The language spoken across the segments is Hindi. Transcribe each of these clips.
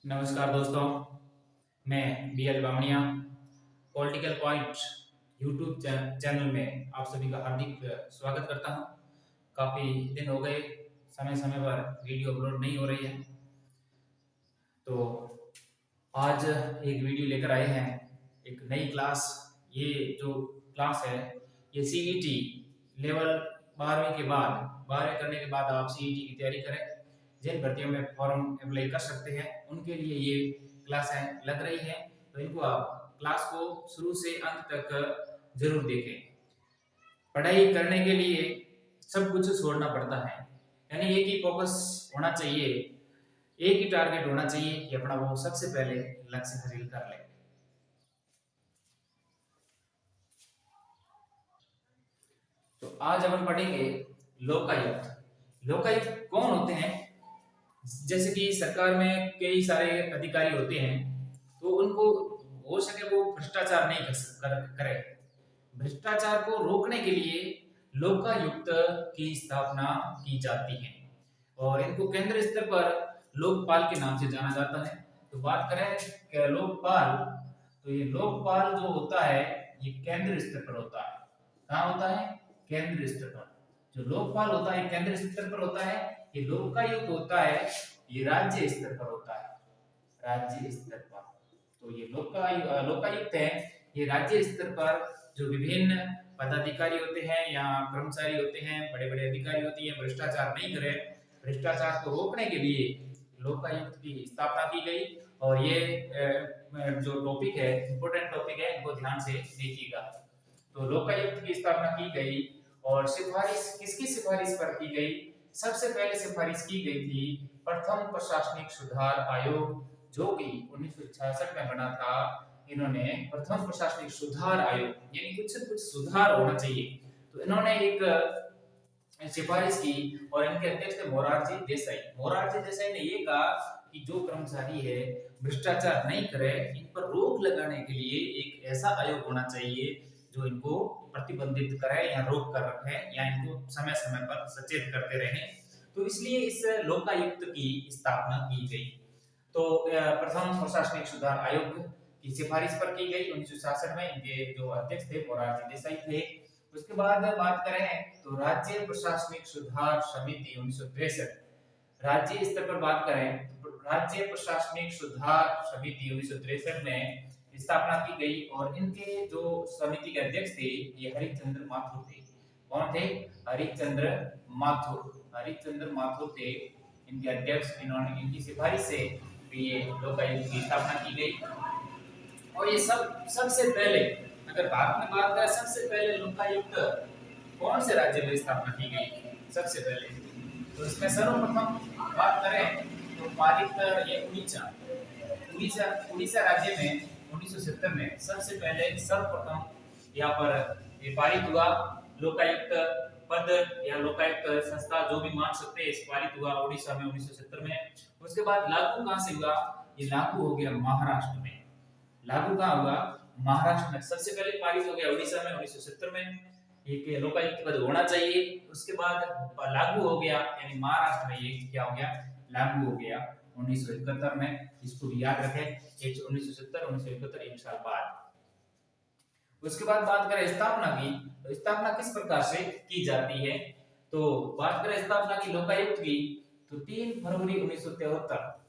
नमस्कार दोस्तों, मैं BL Bamania political point YouTube channel में आप सभी का हार्दिक स्वागत करता हूं। काफ़ी दिन हो गए, समय समय पर वीडियो अपलोड नहीं हो रही है, तो आज एक वीडियो लेकर आए हैं। एक नई क्लास, ये जो क्लास है ये CET लेवल 12वीं के बाद 12वीं करने के बाद आप CET की तैयारी करें। जिन भर्तियों में फॉर्म अप्लाई कर सकते हैं उनके लिए ये क्लासें लग रही हैं, तो इनको आप क्लास को शुरू से अंत तक जरूर देखें। पढ़ाई करने के लिए सब कुछ छोड़ना पड़ता है, यानी एक ही फोकस होना चाहिए, एक ही टारगेट होना चाहिए कि अपना वो सबसे पहले लक्ष्य हासिल कर ले। तो आज अपन पढ़ेंगे लोकायुक्त। लोकायुक्त कौन होते हैं? जैसे कि सरकार में कई सारे अधिकारी होते हैं, तो उनको हो सके वो भ्रष्टाचार नहीं करे। भ्रष्टाचार को रोकने के लिए लोकायुक्त की स्थापना की जाती है और इनको केंद्र स्तर पर लोकपाल के नाम से जाना जाता है। तो बात करें कि लोकपाल, तो ये लोकपाल जो होता है ये केंद्र स्तर पर होता है। कहाँ होता है? केंद्र स्तर पर। जो लोकपाल होता है केंद्र स्तर पर होता है, ये लोकायुक्त होता है ये राज्य स्तर पर होता है, राज्य स्तर पर। तो ये लोकायुक्त है, ये राज्य स्तर पर जो विभिन्न पदाधिकारी होते हैं या कर्मचारी होते हैं, बड़े बड़े अधिकारी होते हैं, भ्रष्टाचार नहीं करे, भ्रष्टाचार को रोकने के लिए लोकायुक्त की स्थापना की गई। और ये जो टॉपिक है, इंपॉर्टेंट टॉपिक है, इनको ध्यान से देखिएगा। तो लोकायुक्त की स्थापना की गई और सिफारिश किसकी सिफारिश पर की गई? सबसे पहले सिफारिश की गई थी प्रथम प्रशासनिक सुधार आयोग, जो कि 1966 में बना था। इन्होंने प्रथम प्रशासनिक सुधार आयोग, यानी कुछ सुधार होना चाहिए, तो इन्होंने एक सिफारिश की और इनके अध्यक्ष थे मोरारजी देसाई। मोरारजी देसाई ने ये कहा कि जो कर्मचारी है भ्रष्टाचार नहीं करे, इन पर रोक लगाने के लिए एक ऐसा आयोग होना चाहिए जो इनको प्रतिबंधित करे या रोक कर रखे या इनको समय समय पर सचेत करते रहे। तो इसलिए इस लोकायुक्त की स्थापना की गई। तो प्रथम प्रशासनिक सुधार आयोग की सिफारिश पर की गई 1966 में। इनके जो अध्यक्ष थे मोरारजी देसाई थे। उसके बाद बात करें तो राज्य प्रशासनिक सुधार समिति 1963, राज्य स्तर पर बात करें तो राज्य प्रशासनिक सुधार समिति 1963 में स्थापना की गई और इनके जो समिति के अध्यक्ष थे ये हरिश्चंद्र माथुर थे। कौन थे? हरिश्चंद्र माथुर। हरिश्चंद्र माथुर थे इनके अध्यक्ष। इन्होंने इनकी सिफारिश से ये लोकायुक्त की स्थापना की गई। और ये सबसे पहले, अगर भारत में बात करें सबसे पहले लोकायुक्त कौन से राज्य में स्थापना की गई सबसे पहले, तो इसमें सर्वप्रथम बात करें तो पारित ये उड़ीसा राज्य में 1970 में सबसे पहले सर्वप्रथम यहाँ पर ये पारित हुआ। लोकायुक्त पद या लोकायुक्त संस्था जो भी मान सकते हैं, पारित हुआ उड़ीसा में 1970 में। उसके बाद लागू कहाँ से हुआ? ये लागू हो गया महाराष्ट्र में। लागू कहाँ हुआ? महाराष्ट्र में। सबसे पहले पारित हो गया उड़ीसा में 1970 में, एक लोकायुक्त पद होना चाहिए। उसके बाद लागू हो गया, यानी महाराष्ट्र में ये क्या हो गया? लागू हो गया 1971 में। इसको भी याद रखें, 1970 1971 एक साल बाद। उसके बाद बात करें स्थापना की, तो स्थापना किस प्रकार से की जाती है? तो बात करें स्थापना की लोकायुक्त की, तो 3 फरवरी 1973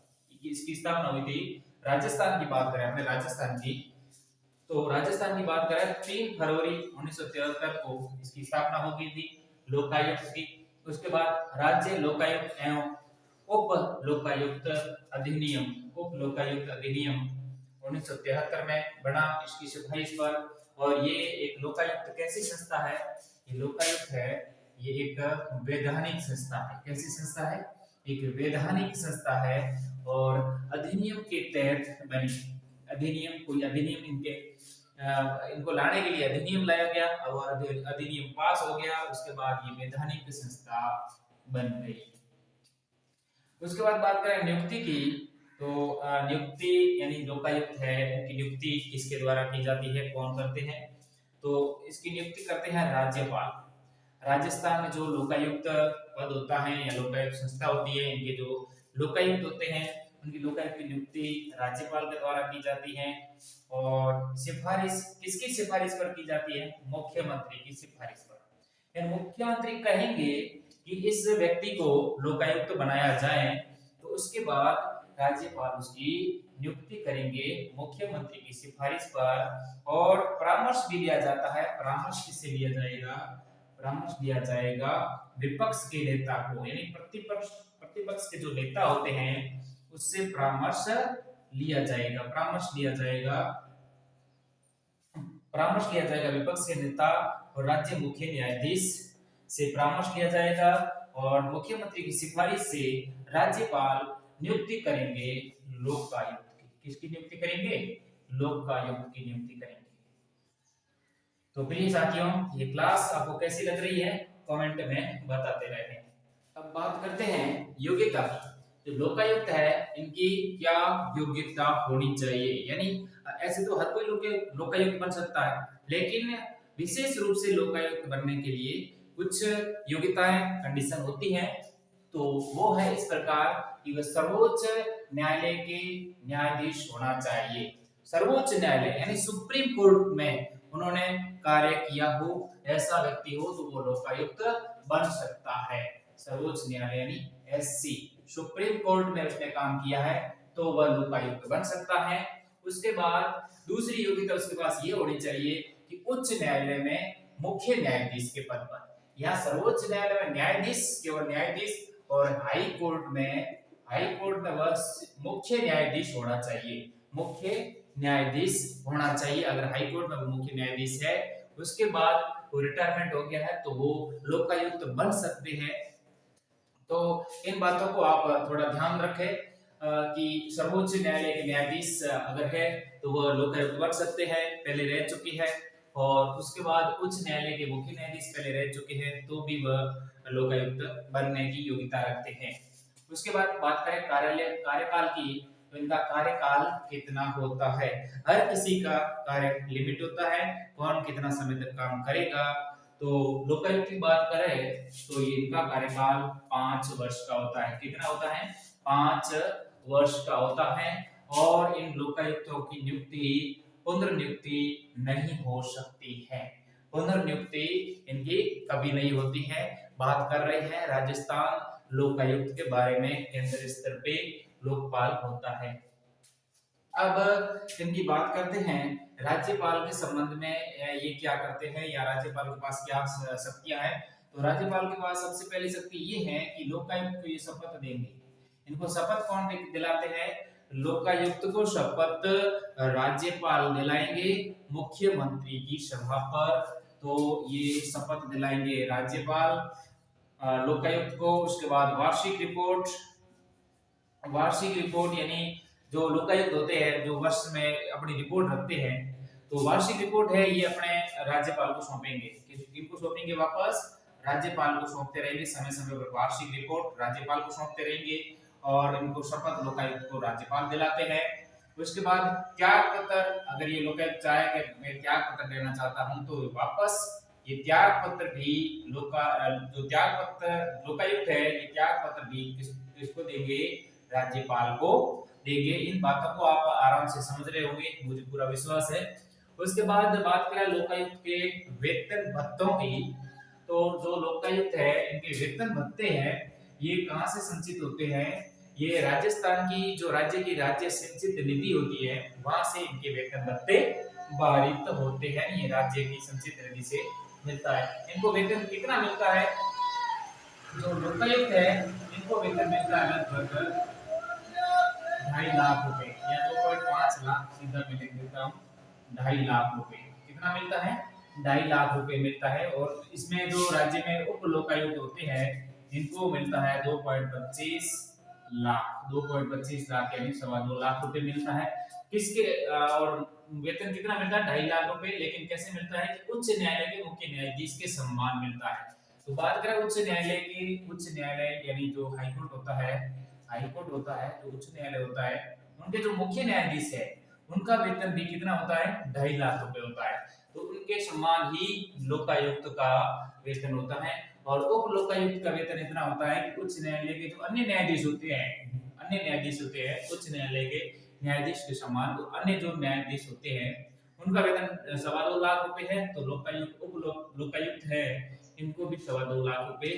इसकी स्थापना हुई थी। राजस्थान की बात करें, हमने राजस्थान की, तो राजस्थान की बात करें 3 फरवरी 1973 को इसकी स्थापना हो गई थी लोकायुक्त की। उसके बाद राज्य लोकायुक्त एवं उप लोकायुक्त अधिनियम, उप लोकायुक्त अधिनियम 1973 में बना इसकी सिफारिश पर। और ये एक लोकायुक्त कैसी संस्था है? ये लोकायुक्त है, ये एक वैधानिक संस्था है। कैसी संस्था है? एक वैधानिक संस्था है और अधिनियम के तहत बनी। अधिनियम, कोई अधिनियम इनको लाने के लिए अधिनियम लाया गया और अधिनियम पास हो गया। उसके बाद ये वैधानिक संस्था बन गई। उसके बाद बात करें नियुक्ति की, तो नियुक्ति यानी लोकायुक्त है, उनकी नियुक्ति किसके द्वारा की जाती है, कौन करते हैं? तो इसकी नियुक्ति करते हैं राज्यपाल। राजस्थान में जो लोकायुक्त पद होता है या लोकायुक्त संस्था होती है, इनके जो लोकायुक्त होते हैं उनकी लोकायुक्त की नियुक्ति राज्यपाल के द्वारा की जाती है। और सिफारिश किसकी सिफारिश पर की जाती है? मुख्यमंत्री की सिफारिश पर। यानी मुख्यमंत्री कहेंगे कि इस व्यक्ति को लोकायुक्त बनाया जाए, तो उसके बाद राज्यपाल उसकी नियुक्ति करेंगे मुख्यमंत्री की सिफारिश पर। और परामर्श भी लिया जाता है। परामर्श किससे लिया जाएगा? परामर्श लिया जाएगा विपक्ष के नेता को, यानी प्रतिपक्ष के जो नेता होते हैं उससे परामर्श लिया जाएगा। परामर्श लिया जाएगा विपक्ष के नेता और राज्य मुख्य न्यायाधीश से परामर्श लिया जाएगा। और मुख्यमंत्री की सिफारिश से राज्यपाल नियुक्ति करेंगे लोकायुक्त की। किसकी नियुक्ति करेंगे? लोकायुक्त की नियुक्ति करेंगे। तो प्रिय साथियों, ये क्लास आपको कैसी लग रही है कमेंट में बताते रहे। अब बात करते हैं योग्यता की। जो लोकायुक्त है इनकी क्या योग्यता होनी चाहिए? यानी ऐसे तो हर कोई लोकायुक्त बन सकता है, लेकिन विशेष रूप से लोकायुक्त बनने के लिए कुछ योग्यताएं कंडीशन होती हैं। तो वो है इस प्रकार कि वह सर्वोच्च न्यायालय के न्यायाधीश होना चाहिए। सर्वोच्च न्यायालय यानी सुप्रीम कोर्ट में उन्होंने कार्य किया हो, ऐसा व्यक्ति हो तो वो लोकायुक्त बन सकता है। सर्वोच्च न्यायालय यानी एससी, सुप्रीम कोर्ट में उसने काम किया है तो वह लोकायुक्त बन सकता है। उसके बाद दूसरी योग्यता उसके पास ये होनी चाहिए कि उच्च न्यायालय में मुख्य न्यायाधीश के पद पर, यहाँ सर्वोच्च न्यायालय में न्यायाधीश केवल न्यायाधीश, और हाई कोर्ट में वह मुख्य न्यायाधीश होना चाहिए। मुख्य न्यायाधीश होना चाहिए। अगर हाई कोर्ट में वो मुख्य न्यायाधीश है, उसके बाद वो रिटायरमेंट हो गया है तो वो लोकायुक्त बन सकते हैं। तो इन बातों को आप थोड़ा ध्यान रखें कि सर्वोच्च न्यायालय के न्यायाधीश अगर है तो वह लोकायुक्त बन सकते हैं, पहले रह चुकी है। और उसके बाद उच्च न्यायालय के मुख्य न्यायाधीश पहले रह चुके हैं तो भी वह लोकायुक्त बनने की योग्यता रखते हैं। उसके बाद बात करें कार्यकाल की, तो इनका कार्यकाल कितना होता है? हर किसी का कार्य लिमिट होता है, कौन कितना समय तक काम करेगा। तो लोकायुक्त की बात करें तो ये इनका कार्यकाल 5 वर्ष का होता है। कितना होता है? 5 वर्ष का होता है। और इन लोकायुक्तों की नियुक्ति पुनर्नियुक्ति नहीं हो सकती है। पुनर्नियुक्ति इनकी कभी नहीं होती है। बात कर रहे हैं राजस्थान लोकायुक्त के बारे में, केंद्र स्तर पे लोकपाल होता है। अब इनकी बात करते हैं राज्यपाल के संबंध में, ये क्या करते हैं या राज्यपाल के पास क्या शक्तियां हैं। तो राज्यपाल के पास सबसे पहली शक्ति ये है कि लोकायुक्त को ये शपथ देंगे। इनको शपथ कौन दिलाते हैं? लोकायुक्त को शपथ राज्यपाल दिलाएंगे मुख्यमंत्री की सभा पर। तो ये शपथ दिलाएंगे राज्यपाल लोकायुक्त को। उसके बाद वार्षिक रिपोर्ट यानी जो लोकायुक्त होते हैं जो वर्ष में अपनी रिपोर्ट रखते हैं, तो वार्षिक रिपोर्ट है ये अपने राज्यपाल को सौंपेंगे। किनको सौंपेंगे? वापस राज्यपाल को सौंपते रहेंगे। समय समय पर वार्षिक रिपोर्ट राज्यपाल को सौंपते रहेंगे और इनको शपथ लोकायुक्त को राज्यपाल दिलाते हैं। उसके बाद त्याग पत्र, अगर ये लोकायुक्त चाहे कि मैं त्याग पत्र देना चाहता हूं तो वापस ये त्याग पत्र भी जो त्याग पत्र लोकायुक्त है, ये त्याग पत्र भी किसको देंगे? राज्यपाल को देंगे। इन बातों को आप आराम से समझ रहे होंगे, मुझे पूरा विश्वास है। उसके बाद बात करें लोकायुक्त के वेतन भत्तों की, तो जो लोकायुक्त है इनके वेतन भत्ते हैं ये कहां से संचित होते हैं? ये राजस्थान की जो राज्य की राज्य संचित निधि होती है वहां से इनके वेतन भत्ते पारित होते हैं। ये राज्य की संचित निधि से मिलता है। इनको वेतन कितना मिलता है? जो लोकायुक्त है इनको वेतन मिलता है लगभग 2.5 लाख रुपए या 2.5 लाख, सीधा मैं लिख देता हूँ 2.5 लाख रुपए। कितना मिलता है? 2.5 लाख रुपए मिलता है। और इसमें जो राज्य में उप लोकायुक्त होते हैं इनको मिलता है 2.25 लाख, 2.25 लाख यानी 2.25 लाख रुपए मिलता है। किसके और वेतन कितना मिलता है? 2.5 लाख रुपए। लेकिन कैसे मिलता है? कि उच्च न्यायालय के मुख्य न्यायाधीश के सम्मान मिलता है। तो बात करें उच्च न्यायालय की, उच्च न्यायालय यानी जो हाईकोर्ट होता है, जो उच्च न्यायालय होता है, उनके जो मुख्य न्यायाधीश है उनका वेतन भी कितना होता है? 2.5 लाख रुपए होता है। तो उनके सम्मान ही लोकायुक्त का वेतन होता है। और उप लोकायुक्त का वेतन इतना होता है कि उच्च न्यायालय के जो अन्य न्यायाधीश होते हैं, अन्य न्यायाधीश होते हैं, उच्च न्यायालय के न्यायाधीश के समान तो अन्य जो न्यायाधीश होते हैं उनका वेतन 2.25 लाख रुपए है। तो लोकायुक्त लोकायुक्त है, इनको भी 2.25 लाख रुपए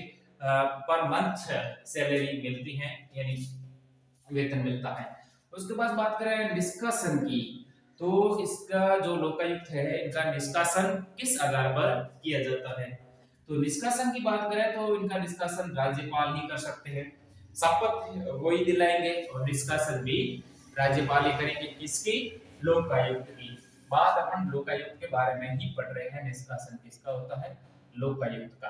पर मंथ सैलरी मिलती है, यानी वेतन मिलता है। उसके बाद बात करें निष्कासन की, तो इसका जो लोकायुक्त है इनका निष्कासन किस आधार पर किया जाता है? तो निष्कासन की बात करें तो इनका निष्कासन राज्यपाल ही कर सकते हैं, शपथ वही दिलाएंगे और निष्कासन भी राज्यपाल ही करेंगे। किसकी? लोकायुक्त की। बात अपन लोकायुक्त के बारे में ही पढ़ रहे हैं। निष्कासन किसका होता है? लोकायुक्त का।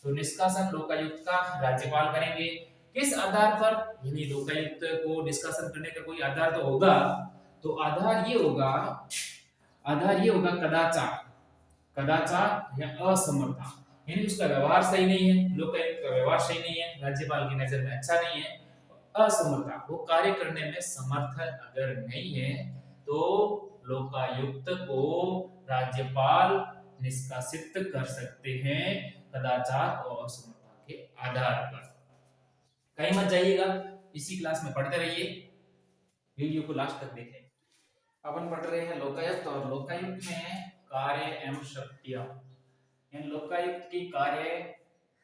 तो निष्कासन लोकायुक्त का राज्यपाल करेंगे। किस आधार पर? यानी लोकायुक्त को निष्कासन करने का कोई आधार तो होगा, तो आधार ये होगा कदाचार, कदाचार या असमर्था, यानी उसका व्यवहार सही नहीं है, लोकायुक्त का व्यवहार सही नहीं है, राज्यपाल की नजर में अच्छा नहीं है, असमर्था, वो कार्य करने में समर्थ अगर नहीं है तो लोकायुक्त को राज्यपाल निष्कासित कर सकते हैं कदाचार और असमर्था के आधार पर। कहीं मत जाइएगा, इसी क्लास में पढ़ते रहिए, वीडियो को लास्ट तक देखें। अपन पढ़ रहे हैं लोकायुक्त, और लोकायुक्त में कार्य एवं शक्तियां, यानी लोकायुक्त की कार्य,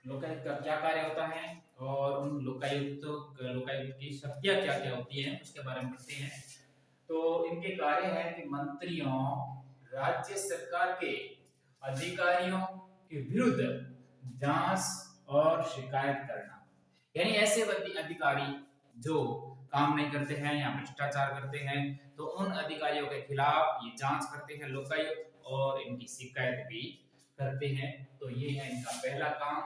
लोकायुक्त का क्या कार्य होता है और उन लोकायुक्त की शक्तियां क्या क्या होती हैं उसके बारे में पढ़ते हैं। तो इनके कार्य है कि मंत्रियों, राज्य सरकार के अधिकारियों के विरुद्ध जांच और शिकायत करना, यानी ऐसे अधिकारी जो काम नहीं करते हैं या भ्रष्टाचार करते हैं तो उन अधिकारियों के खिलाफ ये जांच करते हैं लोकायुक्त और इनकी शिकायत भी करते हैं। तो ये है इनका पहला काम।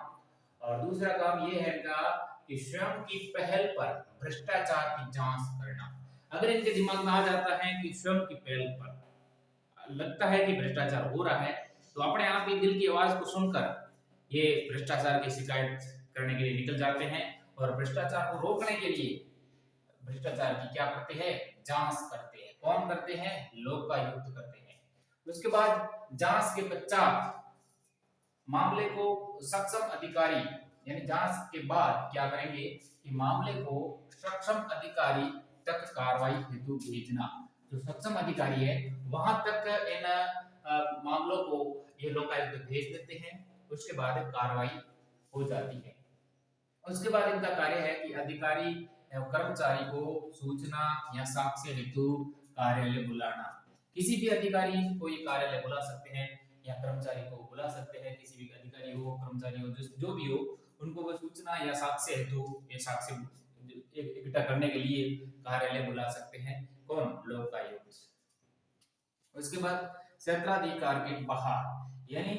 और दूसरा काम ये है इनका कि स्वयं की पहल पर भ्रष्टाचार की जांच करना। अगर इनके दिमाग में आ जाता है कि स्वयं की पहल पर लगता है कि भ्रष्टाचार हो रहा है, तो अपने आप ही दिल की आवाज को सुनकर ये भ्रष्टाचार की शिकायत करने के लिए निकल जाते हैं और भ्रष्टाचार को रोकने के लिए भ्रष्टाचार की क्या करते हैं? जांच करते हैं। कौन करते हैं? लोकायुक्त करते हैं। उसके बाद जांच के पश्चात मामले को सक्षम अधिकारी, यानी जांच के बाद क्या करेंगे कि मामले को सक्षम अधिकारी तक कार्रवाई हेतु भेजना। जो सक्षम अधिकारी है वहां तक इन मामलों को ये लोकायुक्त भेज देते हैं, उसके बाद कार्रवाई हो जाती है। उसके बाद इनका कार्य है कि अधिकारी एवं कर्मचारी को सूचना या साक्ष्य हेतु कार्यालय बुलाना। किसी भी अधिकारी को ये कार्यालय बुला सकते हैं या कर्मचारी को बुला सकते हैं, किसी भी अधिकारी हो कर्मचारी हो जो भी हो, उनको वो सूचना या साक्ष्य हेतु ये साक्ष्य इकट्ठा करने के लिए कार्यालय बुला सकते हैं। कौन? लोकायुक्त। उसके बाद क्षेत्राधिकार के बाहर, यानी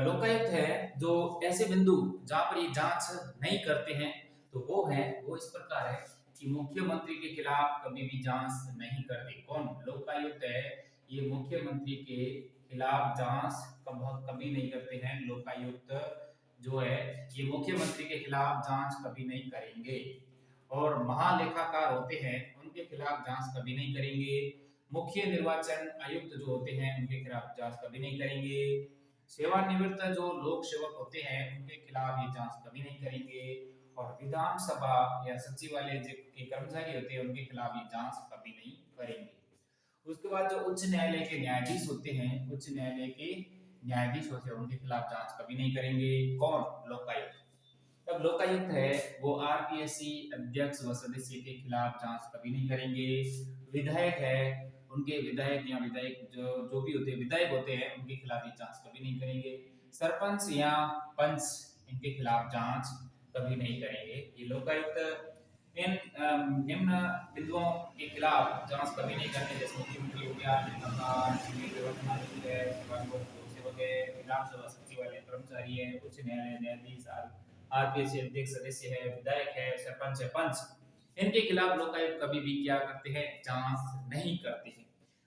लोकायुक्त है जो ऐसे बिंदु जहां पर ये जांच नहीं करते हैं तो वो इस प्रकार है कि मुख्यमंत्री के खिलाफ कभी भी जांच नहीं करते। कौन? लोकायुक्त है, ये मुख्यमंत्री के खिलाफ जांच कभी नहीं करते हैं। लोकायुक्त जो है ये मुख्यमंत्री के खिलाफ जांच कभी नहीं करेंगे। और महालेखाकार होते हैं उनके खिलाफ जांच कभी नहीं करेंगे। मुख्य निर्वाचन आयुक्त जो होते हैं उनके खिलाफ जांच कभी नहीं करेंगे। सेवानिवृत्त जो लोक सेवक होते हैं उनके खिलाफ ये जांच कभी नहीं करेंगे। और विधानसभा या सचिवालय के कर्मचारी होते हैं उनके खिलाफ ये जांच कभी नहीं करेंगे। उसके बाद जो उच्च न्यायालय के न्यायाधीश होते हैं, उच्च न्यायालय के न्यायाधीश होते हैं उनके खिलाफ जांच कभी नहीं करेंगे। कौन? लोकायुक्त। तब लोकायुक्त है वो आरपीएससी अध्यक्ष व सदस्य के खिलाफ जांच कभी नहीं करेंगे। विधायक है, उनके विधायक या विधायक जो भी होते हैं विधायक होते हैं उनके खिलाफ ये जांच कभी नहीं करेंगे। सरपंच या पंच इनके खिलाफ जांच कभी नहीं करेंगे। ये लोकायुक्त इन निम्न बिंदुओं के खिलाफ जांच कभी नहीं करते, जैसे मुख्यमंत्री हो गया, विधानसभा सचिवालय कर्मचारी है, उच्च न्यायालय न्यायाधीश, आरपीएससी अध्यक्ष सदस्य है, विधायक है, सरपंच है, पंच, इनके खिलाफ लोकायुक्त कभी भी क्या करते हैं? जांच नहीं करते हैं।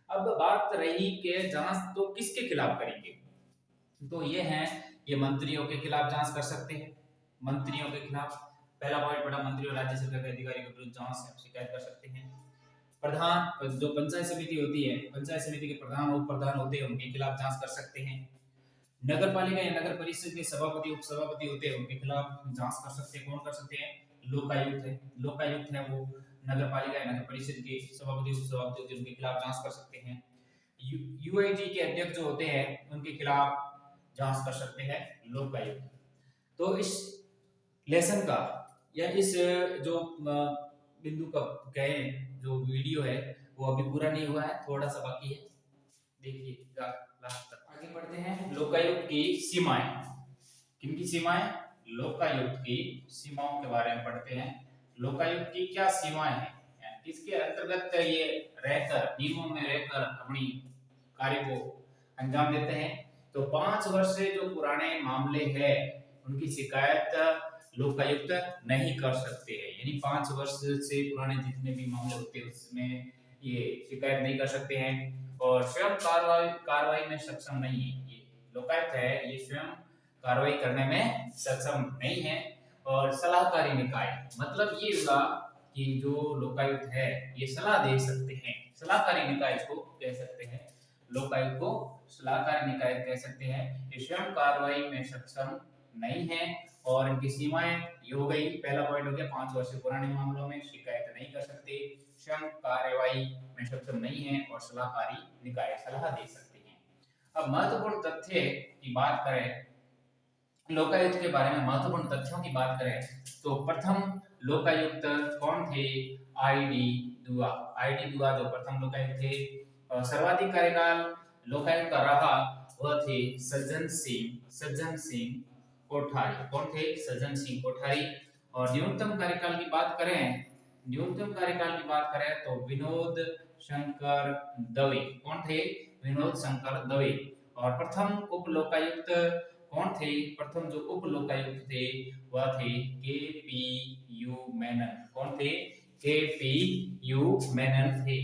अब बात रही कि जांच तो किसके खिलाफ करेंगे, तो ये हैं ये मंत्रियों के खिलाफ जांच कर सकते हैं। मंत्रियों के खिलाफ पहला पॉइंट पढ़ा, मंत्री और राज्य सरकार के अधिकारियों के विरुद्ध जांच या शिकायत कर सकते हैं। प्रधान जो पंचायत समिति होती है, पंचायत समिति के प्रधान और उप प्रधान होते हैं उनके खिलाफ जांच कर सकते हैं। नगर पालिका या नगर परिषद के सभापति उप सभापति होते हैं उनके खिलाफ जांच कर सकते हैं। कौन कर सकते हैं? लोकायुक्त है। लोकायुक्त है वो नगर पालिका या नगर परिषद के सभापति उप सभापति होते हैं उनके खिलाफ जांच कर सकते हैं। यूआईडी के अध्यक्ष जो होते हैं उनके खिलाफ जांच कर सकते हैं लोकायुक्त। तो इस लेसन का या इस जो बिंदु का गए जो वीडियो है वो अभी पूरा नहीं हुआ है, थोड़ा सा बाकी है, देखिएगा लास्ट तक। आगे बढ़ते हैं लोकायुक्त की सीमाएं। किनकी सीमाएं? लोकायुक्त की सीमाओं के बारे में पढ़ते हैं। लोकायुक्त की क्या सीमाएं हैं, किसके अंतर्गत ये रहकर नियमों में रहकर अपनी कार्य को अंजाम देते हैं। तो 5 वर्ष से जो पुराने मामले हैं उनकी शिकायत लोकायुक्त नहीं कर सकते हैं, यानी 5 वर्ष से पुराने जितने भी मामले होते हैं उसमें ये शिकायत नहीं कर सकते हैं और स्वयं कार्रवाई में सक्षम नहीं है। ये लोकायुक्त है ये स्वयं कार्रवाई करने में सक्षम नहीं है। और सलाहकारी निकाय मतलब ये हुआ कि जो लोकायुक्त है ये सलाह दे सकते हैं, सलाहकारी निकाय इसको कह सकते हैं, लोकायुक्त को सलाहकारी निकाय कह सकते हैं। ये स्वयं कार्रवाई में सक्षम नहीं है और इनकी सीमाएं ये हो गई। पहला पॉइंट हो गया 5 वर्ष से पुराने मामलों में शिकायत नहीं कर सकते, स्वयं कार्रवाई में सक्षम नहीं है और सलाहकारी निकाय सलाह दे सकते हैं। अब महत्वपूर्ण तथ्य की बात करें, लोकायुक्त के बारे में महत्वपूर्ण तथ्यों की बात करें तो प्रथम लोकायुक्त कौन थे? आईडी दुआ। आईडी दुआ जो प्रथम लोकायुक्त थे। सर्वाधिक कार्यकाल लोकायुक्त का रहा वह थे सज्जन सिंह कोठारी। कौन थे? सज्जन सिंह कोठारी। और न्यूनतम कार्यकाल की बात करें तो विनोद शंकर दवे। कौन थे? विनोद शंकर दवे। और प्रथम उप लोकायुक्त कौन थे? प्रथम जो उप लोकायुक्त थे वह थे के.पी. यू. मेनन। कौन थे? के.पी. यू. मेनन थे।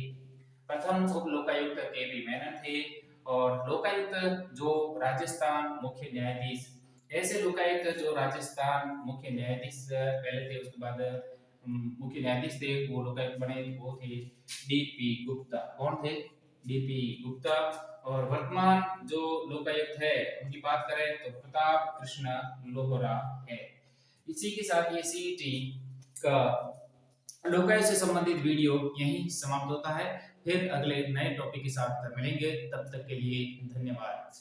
प्रथम उप लोकायुक्त के.पी. मेनन थे। और लोकायुक्त जो राजस्थान मुख्य न्यायाधीश, ऐसे लोकायुक्त जो राजस्थान मुख्य न्यायाधीश पहले थे उसके बाद मुख्य न्यायाधीश थे वो लोकायुक्त बने, वो थे डी.पी. गुप्ता। कौन थे? डी.पी. गुप्ता। और वर्तमान जो लोकायुक्त है उनकी बात करें तो प्रताप कृष्ण लोहरा है। इसी के साथ ये सीईटी का लोकायुक्त से संबंधित वीडियो यहीं समाप्त होता है। फिर अगले नए टॉपिक के साथ मिलेंगे, तब तक के लिए धन्यवाद।